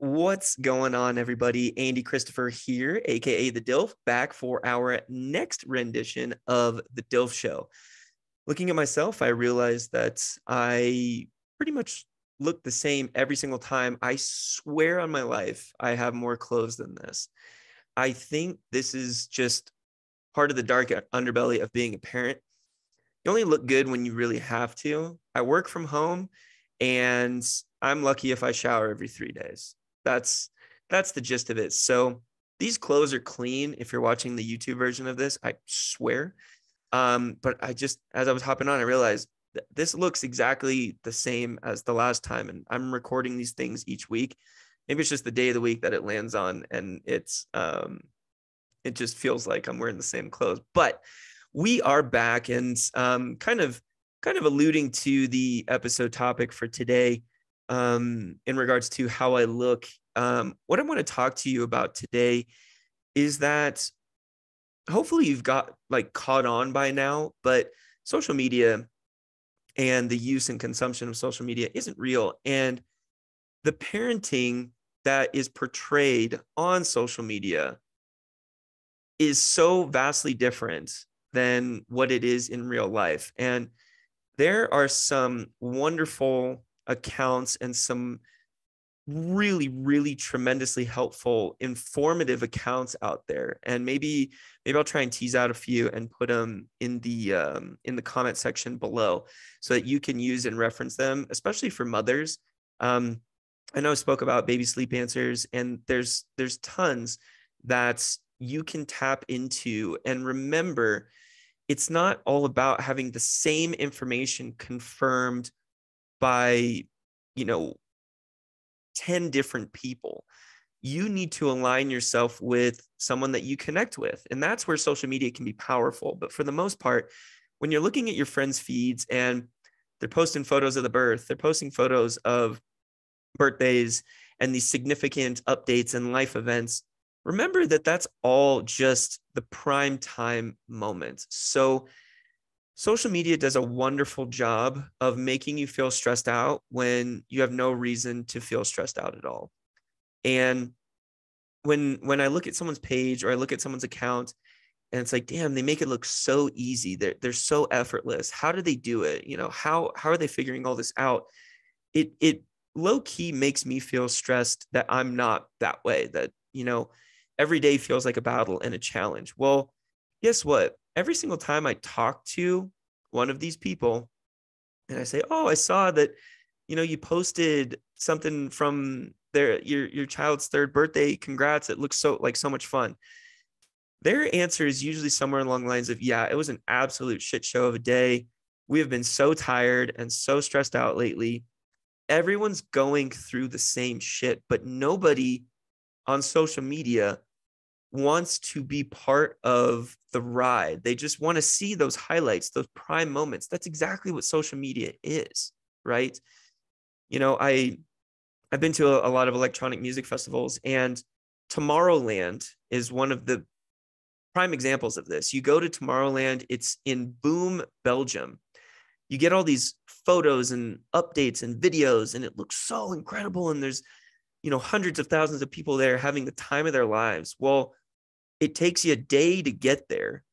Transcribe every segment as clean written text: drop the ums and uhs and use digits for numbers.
What's going on, everybody? Andy Christopher here, aka the D.I.L.F, back for our next rendition of the D.I.L.F show. Looking at myself, I realized that I pretty much look the same every single time. I swear on my life, I have more clothes than this. I think this is just part of the dark underbelly of being a parent. You only look good when you really have to. I work from home and I'm lucky if I shower every 3 days. That's that's the gist of it. So these clothes are clean if you're watching the YouTube version of this, I swear. But I just, as I was hopping on, I realized this looks exactly the same as the last time. And I'm recording these things each week. Maybe it's just the day of the week that it lands on, and it just feels like I'm wearing the same clothes. But we are back, and kind of alluding to the episode topic for today, in regards to how I look. What I want to talk to you about today is that hopefully you've got like caught on by now, but social media and the use and consumption of social media isn't real. And the parenting that is portrayed on social media is so vastly different than what it is in real life. And there are some wonderful accounts and some really, really tremendously helpful, informative accounts out there. And maybe I'll try and tease out a few and put them in the comment section below so that you can use and reference them, especially for mothers. I know I spoke about baby sleep answers, and there's tons that you can tap into. And remember, it's not all about having the same information confirmed by, you know, 10 different people. You need to align yourself with someone that you connect with. And that's where social media can be powerful. But for the most part, when you're looking at your friends' feeds and they're posting photos of the birth, they're posting photos of birthdays and these significant updates and life events, remember that that's all just the prime time moment. So social media does a wonderful job of making you feel stressed out when you have no reason to feel stressed out at all. And when I look at someone's page or I look at someone's account, and it's like, damn, they make it look so easy. They're so effortless. How do they do it? You know, how are they figuring all this out? It low key makes me feel stressed that I'm not that way, that, you know, every day feels like a battle and a challenge. Well, guess what? Every single time I talk to one of these people and I say, oh, I saw that, you know, you posted something from your child's third birthday. Congrats. It looks so much fun. Their answer is usually somewhere along the lines of, yeah, it was an absolute shit show of a day. We have been so tired and so stressed out lately. Everyone's going through the same shit, but nobody on social media wants to be part of the ride. They just want to see those highlights, those prime moments. That's exactly what social media is, right? You know, I've been to a lot of electronic music festivals, and Tomorrowland is one of the prime examples of this. You go to Tomorrowland, it's in Boom, Belgium. You get all these photos and updates and videos, and it looks so incredible. And there's, you know, hundreds of thousands of people there having the time of their lives. Well, it takes you a day to get there,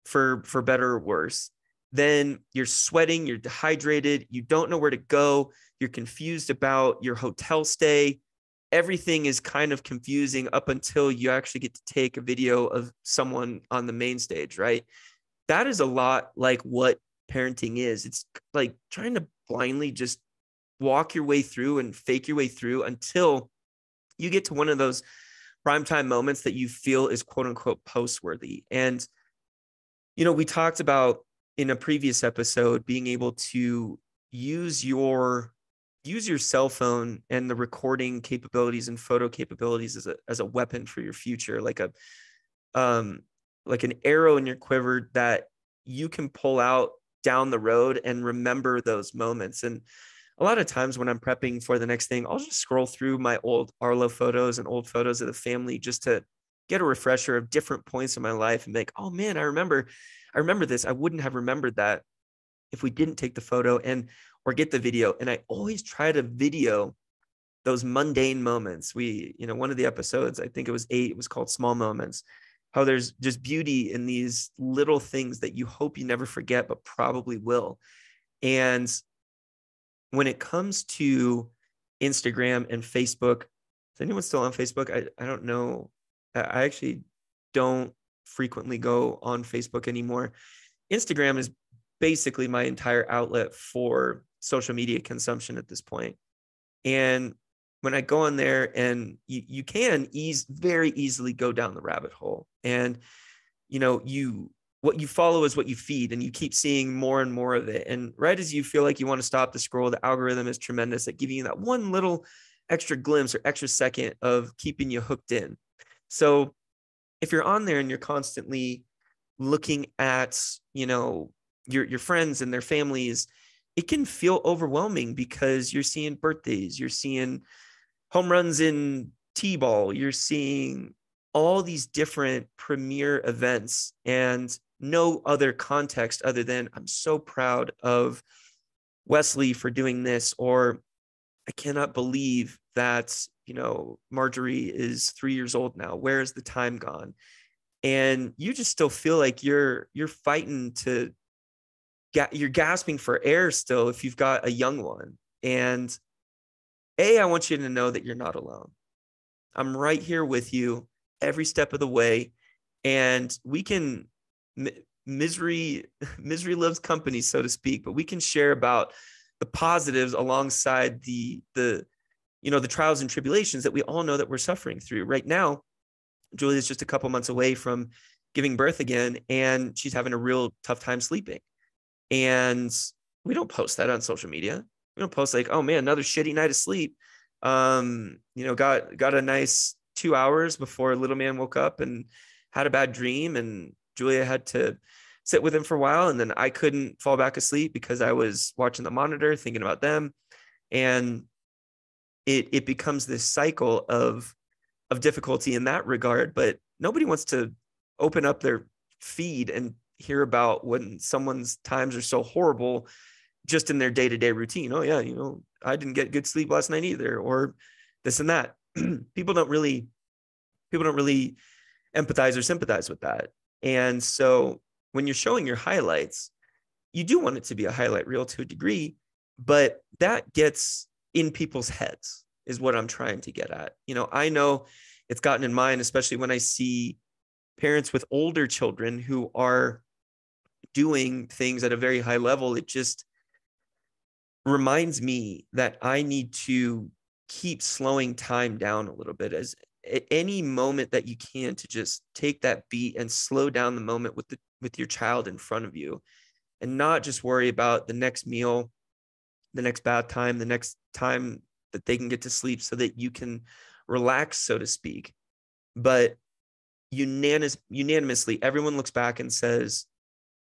for better or worse. Then you're sweating, you're dehydrated, you don't know where to go, you're confused about your hotel stay. Everything is kind of confusing up until you actually get to take a video of someone on the main stage, right? That is a lot like what parenting is. It's like trying to blindly just walk your way through and fake your way through until you get to one of those primetime moments that you feel is quote unquote post worthy. And, you know, we talked about in a previous episode being able to use your cell phone and the recording capabilities and photo capabilities as a weapon for your future, um like an arrow in your quiver that you can pull out down the road and remember those moments. And a lot of times when I'm prepping for the next thing, I'll just scroll through my old Arlo photos and old photos of the family just to get a refresher of different points in my life and be like, oh man, I remember this. I wouldn't have remembered that if we didn't take the photo and or get the video. And I always try to video those mundane moments. One of the episodes, I think it was 8, it was called Small Moments, how there's just beauty in these little things that you hope you never forget, but probably will. And when it comes to Instagram and Facebook, is anyone still on Facebook? I don't know. I actually don't frequently go on Facebook anymore. Instagram is basically my entire outlet for social media consumption at this point. And when I go on there, and you can very easily go down the rabbit hole, and what you follow is what you feed, and you keep seeing more and more of it. And right as you feel like you want to stop the scroll, the algorithm is tremendous at giving you that one little extra glimpse or extra second of keeping you hooked in. So if you're on there and you're constantly looking at, your friends and their families, it can feel overwhelming because you're seeing birthdays, you're seeing home runs in T-ball, you're seeing all these different premier events and no other context other than, I'm so proud of Wesley for doing this, or I cannot believe that, Marjorie is 3 years old now. Where is the time gone? And you just still feel like you're fighting you're gasping for air still if you've got a young one. And I want you to know that you're not alone. I'm right here with you every step of the way. And we can, misery loves company, so to speak, but we can share about the positives alongside the trials and tribulations that we all know that we're suffering through. Right now, Julia's just a couple months away from giving birth again, and she's having a real tough time sleeping. And we don't post that on social media. We don't post like, oh man, another shitty night of sleep. Got a nice 2 hours before little man woke up and had a bad dream, and Julia had to sit with him for a while, and then I couldn't fall back asleep because I was watching the monitor thinking about them. And it becomes this cycle of difficulty in that regard. But nobody wants to open up their feed and hear about when someone's times are so horrible just in their day-to-day routine. Oh yeah, I didn't get good sleep last night either, or this and that. People don't really empathize or sympathize with that. And so when you're showing your highlights, you do want it to be a highlight reel to a degree, but that gets in people's heads is what I'm trying to get at. I know it's gotten in mine, especially when I see parents with older children who are doing things at a very high level. It just reminds me that I need to keep slowing time down a little bit, as at any moment that you can, to just take that beat and slow down the moment with your child in front of you, and not just worry about the next meal, the next bath time, the next time that they can get to sleep so that you can relax, so to speak. But unanimously, everyone looks back and says,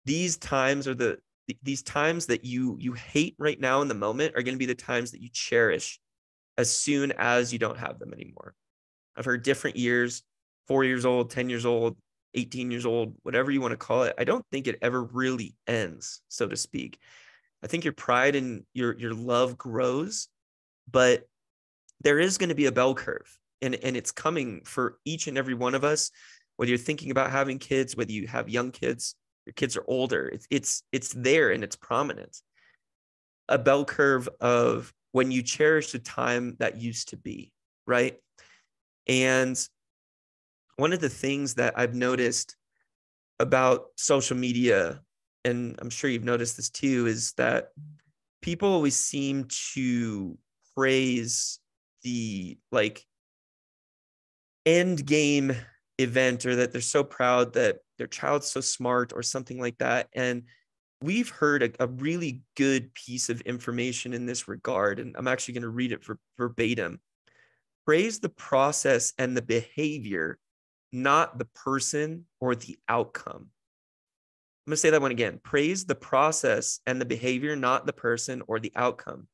these times are these times that you hate right now in the moment are going to be the times that you cherish as soon as you don't have them anymore. I've heard different years, 4 years old, 10 years old, 18 years old, whatever you want to call it. I don't think it ever really ends, so to speak. I think your pride and your love grows, but there is going to be a bell curve, and it's coming for each and every one of us, whether you're thinking about having kids, whether you have young kids, your kids are older. It's there and it's prominent. A bell curve of when you cherish the time that used to be, right? And one of the things that I've noticed about social media, and I'm sure you've noticed this too, is that people always seem to praise the end game event, or that they're so proud that their child's so smart or something like that. And we've heard a really good piece of information in this regard, and I'm actually going to read it verbatim. Praise the process and the behavior, not the person or the outcome. I'm going to say that one again. Praise the process and the behavior, not the person or the outcome.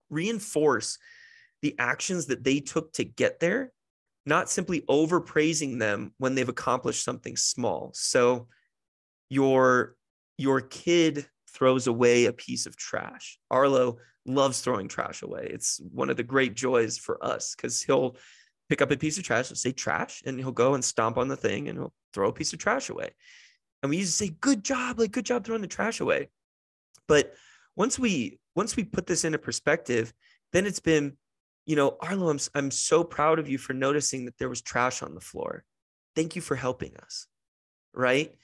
Reinforce the actions that they took to get there, not simply overpraising them when they've accomplished something small. So your kid throws away a piece of trash. Arlo loves throwing trash away. It's one of the great joys for us because he'll pick up a piece of trash and say trash, and he'll go and stomp on the thing and he'll throw a piece of trash away. And we used to say, good job, like good job throwing the trash away. But once we put this into perspective, then it's been, Arlo, I'm so proud of you for noticing that there was trash on the floor. Thank you for helping us. Right.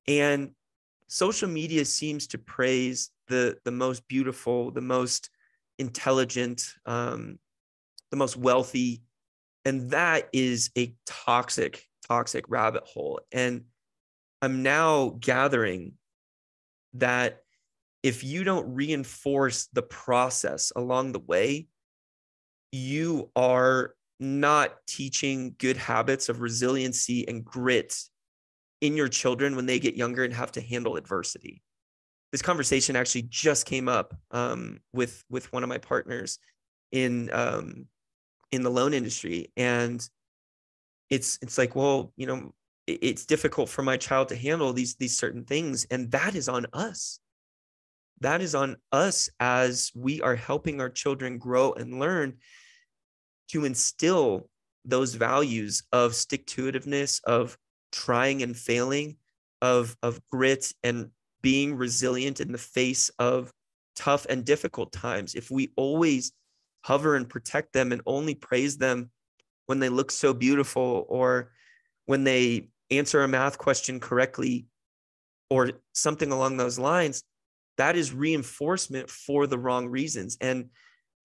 And social media seems to praise the most beautiful, the most intelligent, the most wealthy. And that is a toxic rabbit hole. And I'm now gathering that if you don't reinforce the process along the way, you are not teaching good habits of resiliency and grit in your children when they get younger and have to handle adversity. This conversation actually just came up with one of my partners in the loan industry, and it's like, well, it's difficult for my child to handle these certain things, and that is on us. That is on us as we are helping our children grow and learn to instill those values of stick-to-itiveness, of trying and failing, of grit and being resilient in the face of tough and difficult times. If we always hover and protect them and only praise them when they look so beautiful, or when they answer a math question correctly, or something along those lines, that is reinforcement for the wrong reasons. And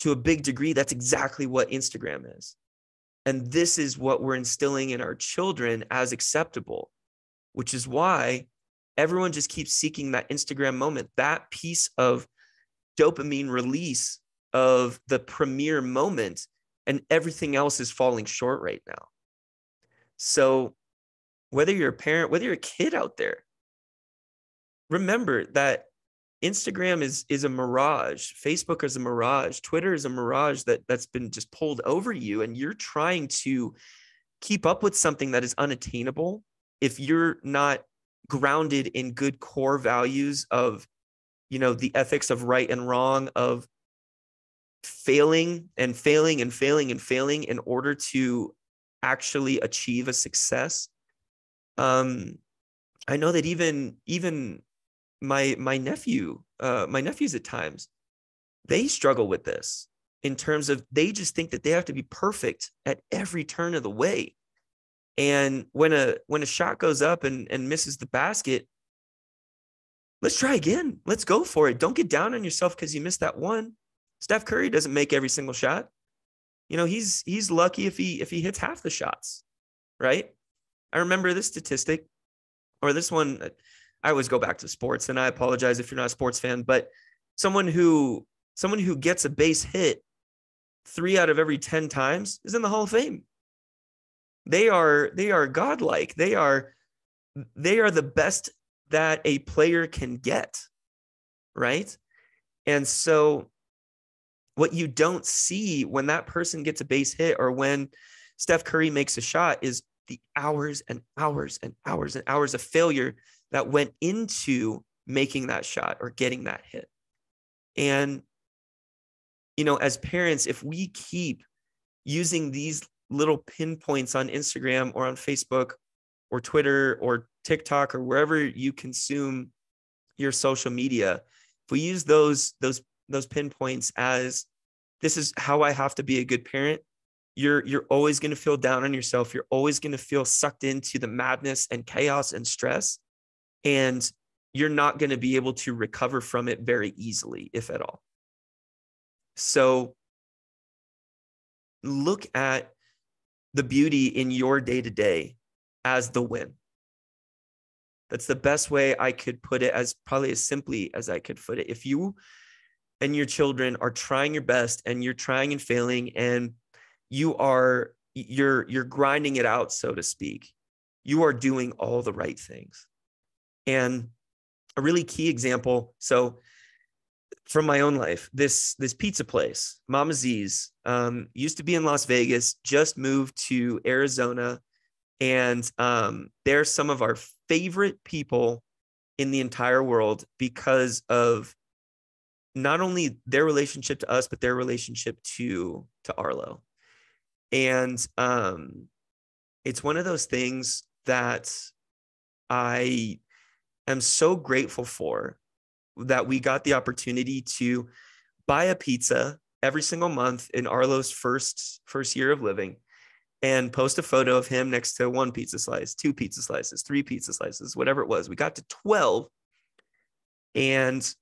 to a big degree, that's exactly what Instagram is. And this is what we're instilling in our children as acceptable, which is why everyone just keeps seeking that Instagram moment, that piece of dopamine release of the premier moment, and everything else is falling short right now. So whether you're a parent, whether you're a kid out there, remember that Instagram is a mirage. Facebook is a mirage. Twitter is a mirage that's been just pulled over you, and you're trying to keep up with something that is unattainable if you're not grounded in good core values of, the ethics of right and wrong, of failing and failing and failing and failing in order to actually achieve a success. I know that even my nephews at times, they struggle with this in terms of they just think that they have to be perfect at every turn of the way. And when a shot goes up and misses the basket, let's try again. Let's go for it. Don't get down on yourself because you missed that one. Steph Curry doesn't make every single shot. He's lucky if he hits half the shots, right? I remember this statistic, or this one. I always go back to sports, and I apologize if you're not a sports fan, but someone who gets a base hit 3 out of every 10 times is in the Hall of Fame. They are godlike. They are the best that a player can get, right? And so what you don't see when that person gets a base hit, or when Steph Curry makes a shot, is the hours and hours and hours and hours of failure that went into making that shot or getting that hit. And, as parents, if we keep using these little pinpoints on Instagram or on Facebook or Twitter or TikTok or wherever you consume your social media, if we use those pinpoints as, this is how I have to be a good parent, you're always going to feel down on yourself. You're always going to feel sucked into the madness and chaos and stress. And you're not going to be able to recover from it very easily, if at all. So look at the beauty in your day-to-day as the win. That's the best way I could put it, as probably as simply as I could put it. If you and your children are trying your best, and you're trying and failing, and you're grinding it out, so to speak, you are doing all the right things. And a really key example, so from my own life, this pizza place, Mama Z's, used to be in Las Vegas, just moved to Arizona, and they're some of our favorite people in the entire world because of not only their relationship to us, but their relationship to Arlo. And it's one of those things that I am so grateful for, that we got the opportunity to buy a pizza every single month in Arlo's first year of living, and post a photo of him next to one pizza slice, two pizza slices, three pizza slices, whatever it was. We got to 12, and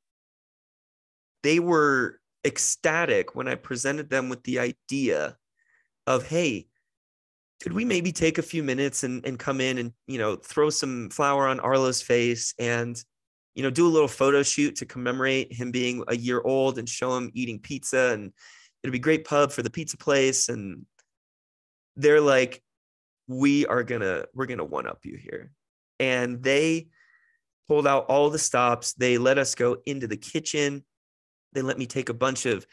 they were ecstatic when I presented them with the idea of, hey, could we maybe take a few minutes and come in and, throw some flour on Arlo's face and, do a little photo shoot to commemorate him being a year old and show him eating pizza, and it'll be great pub for the pizza place. And they're like, we're gonna one up you here. And they pulled out all the stops. They let us go into the kitchen. They let me take a bunch of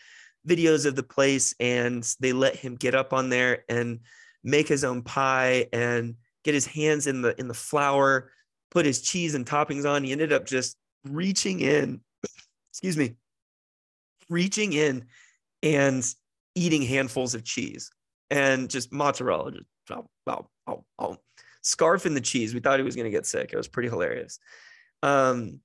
videos of the place, and they let him get up on there and make his own pie and get his hands in the flour, put his cheese and toppings on. He ended up just reaching in and eating handfuls of cheese and just mozzarella, just scarfing the cheese. We thought he was going to get sick. It was pretty hilarious. And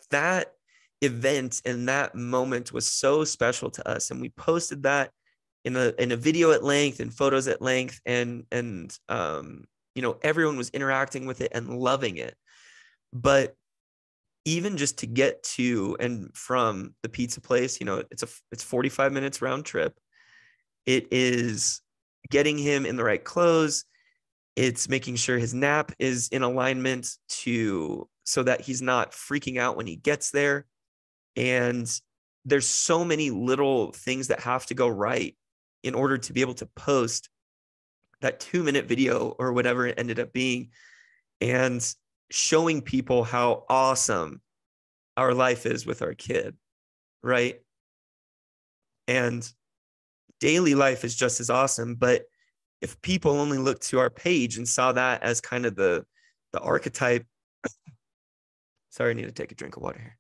that event and that moment was so special to us, and we posted that in a video at length and photos at length, and everyone was interacting with it and loving it. But even just to get to and from the pizza place, it's 45 minutes round trip. It is getting him in the right clothes. It's making sure his nap is in alignment so that he's not freaking out when he gets there. And there's so many little things that have to go right in order to be able to post that 2-minute video or whatever it ended up being, and showing people how awesome our life is with our kid, right? And daily life is just as awesome. But if people only looked to our page and saw that as kind of the archetype, sorry, I need to take a drink of water here.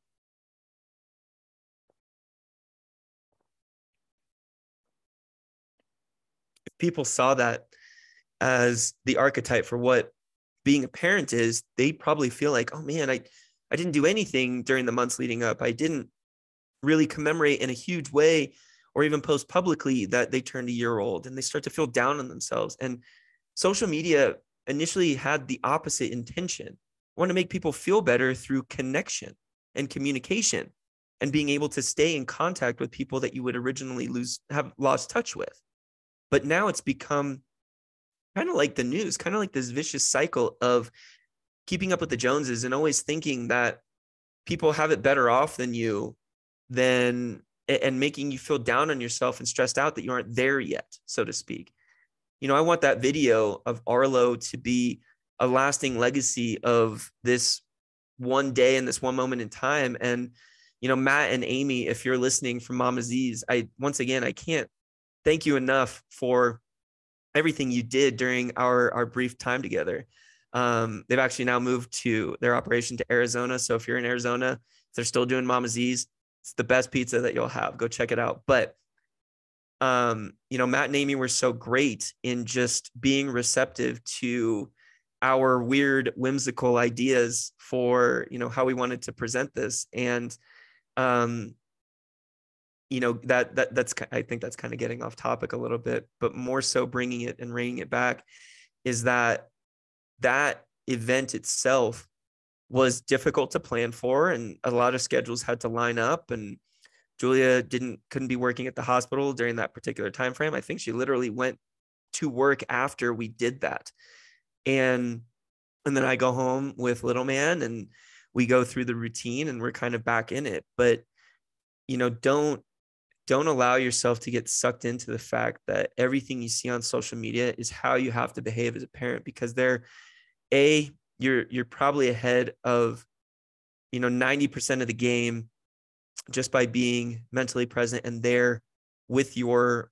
If people saw that as the archetype for what being a parent is, they probably feel like, oh man, I didn't do anything during the months leading up. I didn't really commemorate in a huge way or even post publicly that they turned a year old, and they start to feel down on themselves. And social media initially had the opposite intention. I want to make people feel better through connection and communication and being able to stay in contact with people that you would originally have lost touch with. But now it's become kind of like the news, kind of like this vicious cycle of keeping up with the Joneses and always thinking that people have it better off than you, and making you feel down on yourself and stressed out that you aren't there yet, so to speak. I want that video of Arlo to be a lasting legacy of this one day and this one moment in time. And, Matt and Amy, if you're listening from Mama Z's, I can't thank you enough for everything you did during our brief time together. They've actually now moved their operation to Arizona. So if you're in Arizona, if they're still doing Mama Z's, it's the best pizza that you'll have. Go check it out. But, Matt and Amy were so great in just being receptive to our weird, whimsical ideas for, how we wanted to present this. And, that's, I think that's kind of getting off topic a little bit, but more so bringing it and reining it back is that event itself was difficult to plan for, and a lot of schedules had to line up, and Julia couldn't be working at the hospital during that particular time frame. I think she literally went to work after we did that. And then I go home with little man, and we go through the routine, and we're kind of back in it. But, don't allow yourself to get sucked into the fact that everything you see on social media is how you have to behave as a parent, because you're probably ahead of, 90% of the game just by being mentally present and there with your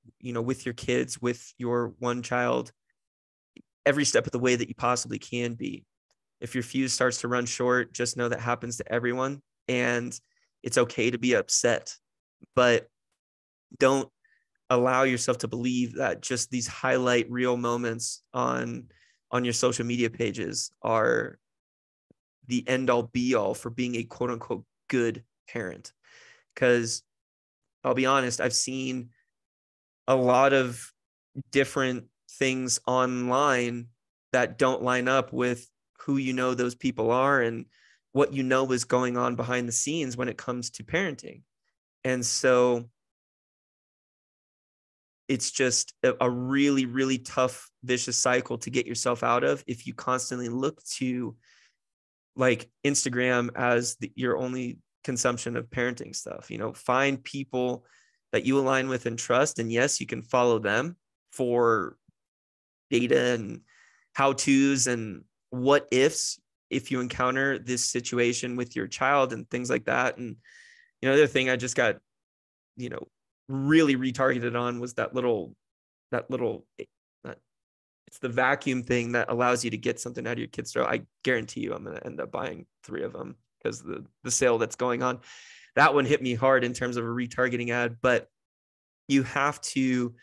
kids, with your one child, every step of the way that you possibly can be. If your fuse starts to run short, just know that happens to everyone, and it's okay to be upset, but don't allow yourself to believe that just these highlight reel moments on your social media pages are the end all be all for being a quote unquote good parent. Because I'll be honest, I've seen a lot of different things online that don't line up with who you know those people are and what you know is going on behind the scenes when it comes to parenting. And so it's just a really, really tough, vicious cycle to get yourself out of if you constantly look to like Instagram as your only consumption of parenting stuff. You know, find people that you align with and trust. And yes, you can follow them for data and how-tos and what ifs if you encounter this situation with your child and things like that. And you know, the other thing I just got, you know, really retargeted on was that little it's the vacuum thing that allows you to get something out of your kid's throat. I guarantee you I'm going to end up buying 3 of them because the sale that's going on. That one hit me hard in terms of a retargeting ad, but you have to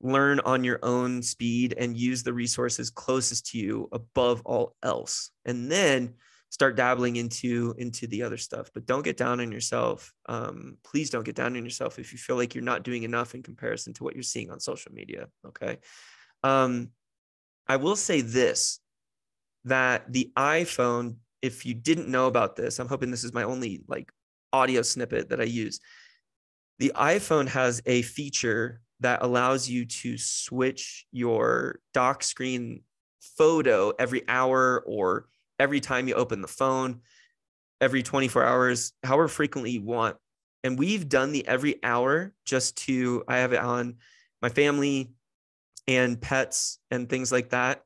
learn on your own speed and use the resources closest to you above all else. And then start dabbling into the other stuff, but don't get down on yourself. Please don't get down on yourself if you feel like you're not doing enough in comparison to what you're seeing on social media. Okay. I will say this, that the iPhone, if you didn't know about this, I'm hoping this is my only like audio snippet that I use. The iPhone has a feature that allows you to switch your dock screen photo every hour or every time you open the phone, every 24 hours, however frequently you want. And we've done the every hour I have it on my family and pets and things like that.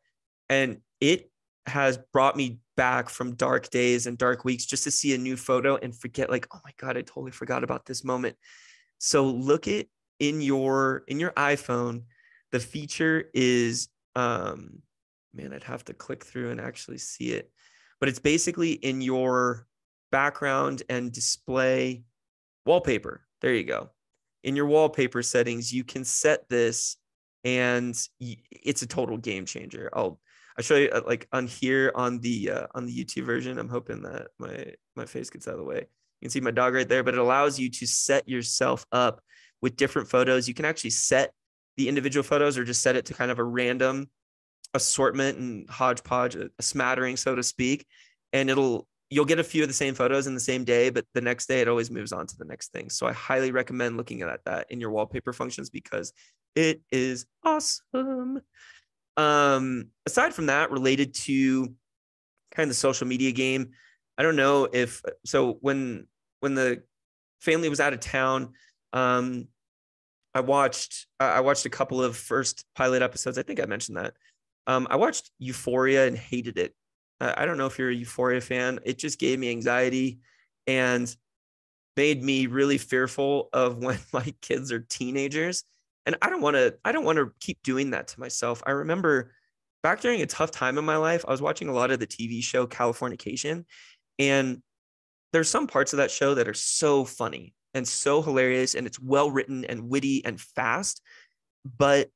And it has brought me back from dark days and dark weeks just to see a new photo and forget like, oh my God, I totally forgot about this moment. So look at in your iPhone, the feature is, I'd have to click through and actually see it, but it's basically in your background and display wallpaper. There you go. In your wallpaper settings, you can set this and it's a total game changer. I'll show you like on here on the YouTube version. I'm hoping that my face gets out of the way. You can see my dog right there, but it allows you to set yourself up with different photos. You can actually set the individual photos or just set it to kind of a random assortment and hodgepodge, a smattering, so to speak. And you'll get a few of the same photos in the same day, but the next day it always moves on to the next thing. So I highly recommend looking at that in your wallpaper functions because it is awesome. Aside from that, related to kind of the social media game, I don't know if so when the family was out of town, I watched a couple of first pilot episodes. I think I mentioned that. I watched Euphoria and hated it. I don't know if you're a Euphoria fan. It just gave me anxiety and made me really fearful of when my kids are teenagers. And I don't want to keep doing that to myself. I remember back during a tough time in my life, I was watching a lot of the TV show Californication, and there's some parts of that show that are so funny and so hilarious, and it's well written and witty and fast. But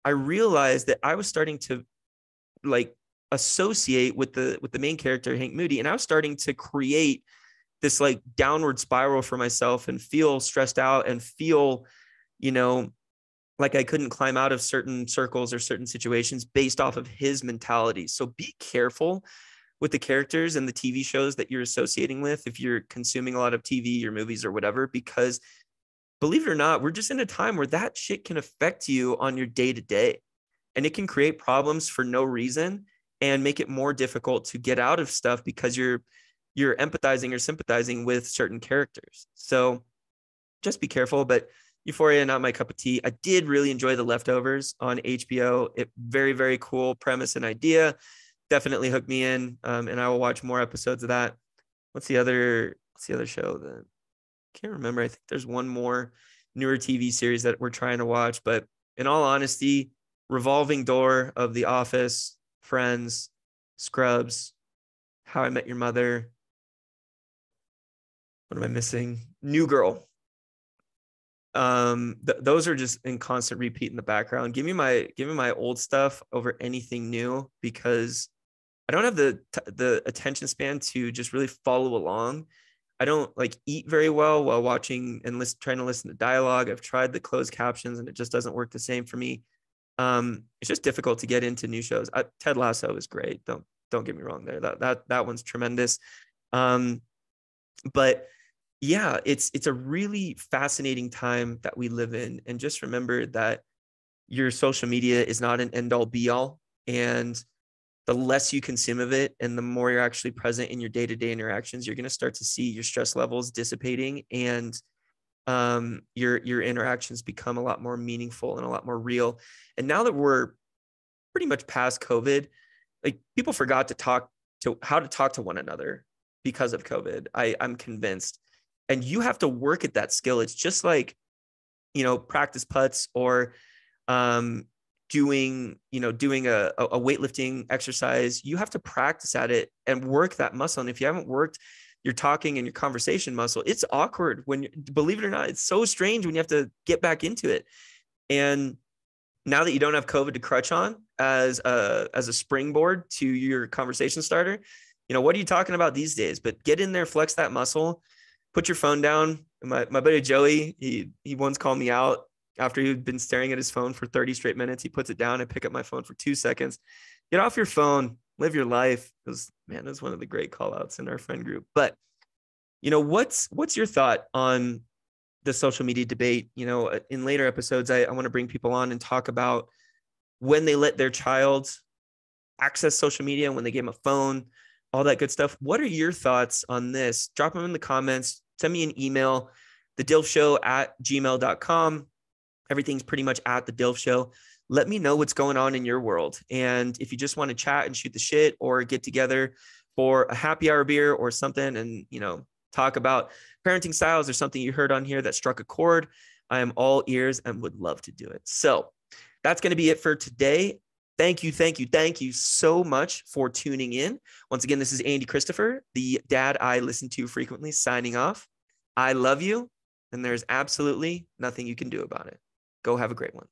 I realized that I was starting to like associate with the main character, Hank Moody, and I was starting to create this like downward spiral for myself and feel stressed out and feel, like I couldn't climb out of certain circles or certain situations based off of his mentality. So be careful with the characters and the TV shows that you're associating with if you're consuming a lot of TV or movies or whatever, because believe it or not, we're just in a time where that shit can affect you on your day to day, and it can create problems for no reason and make it more difficult to get out of stuff because you're empathizing or sympathizing with certain characters. So just be careful. But Euphoria, not my cup of tea. I did really enjoy The Leftovers on HBO. Very, very cool premise and idea. Definitely hooked me in, and I will watch more episodes of that. What's the other show that I can't remember? I think there's one more newer TV series that we're trying to watch, but in all honesty, revolving door of The Office, Friends, Scrubs, How I Met Your Mother. What am I missing? New Girl. Those are just in constant repeat in the background. Give me my old stuff over anything new, because I don't have the attention span to just really follow along. I don't like eat very well while watching and trying to listen to dialogue. I've tried the closed captions and it just doesn't work the same for me. It's just difficult to get into new shows. Ted Lasso is great. Don't get me wrong there. That one's tremendous. But yeah, it's a really fascinating time that we live in. And just remember that your social media is not an end all be all. And the less you consume of it and the more you're actually present in your day-to-day interactions, you're going to start to see your stress levels dissipating, and your interactions become a lot more meaningful and a lot more real. And now that we're pretty much past COVID, like, people forgot how to talk to one another because of COVID. I'm convinced. And you have to work at that skill. It's just like, practice putts, or doing a weightlifting exercise. You have to practice at it and work that muscle. And if you haven't worked your talking and your conversation muscle, it's awkward believe it or not, it's so strange when you have to get back into it. And now that you don't have COVID to crutch on as a springboard to your conversation starter, what are you talking about these days? But get in there, flex that muscle, put your phone down. My buddy Joey, he once called me out after he'd been staring at his phone for 30 straight minutes. He puts it down. I pick up my phone for 2 seconds. Get off your phone, live your life. It was one of the great call outs in our friend group. But what's your thought on the social media debate? In later episodes, I want to bring people on and talk about when they let their child access social media, when they give them a phone, all that good stuff. What are your thoughts on this? Drop them in the comments. Send me an email, thedilfshow@gmail.com. Everything's pretty much at the D.I.L.F show. Let me know what's going on in your world. And if you just want to chat and shoot the shit, or get together for a happy hour beer or something, and, talk about parenting styles or something you heard on here that struck a chord, I am all ears and would love to do it. So that's going to be it for today. Thank you so much for tuning in. Once again, this is Andy Christopher, the dad I listen to frequently, signing off. I love you, and there's absolutely nothing you can do about it. Go have a great one.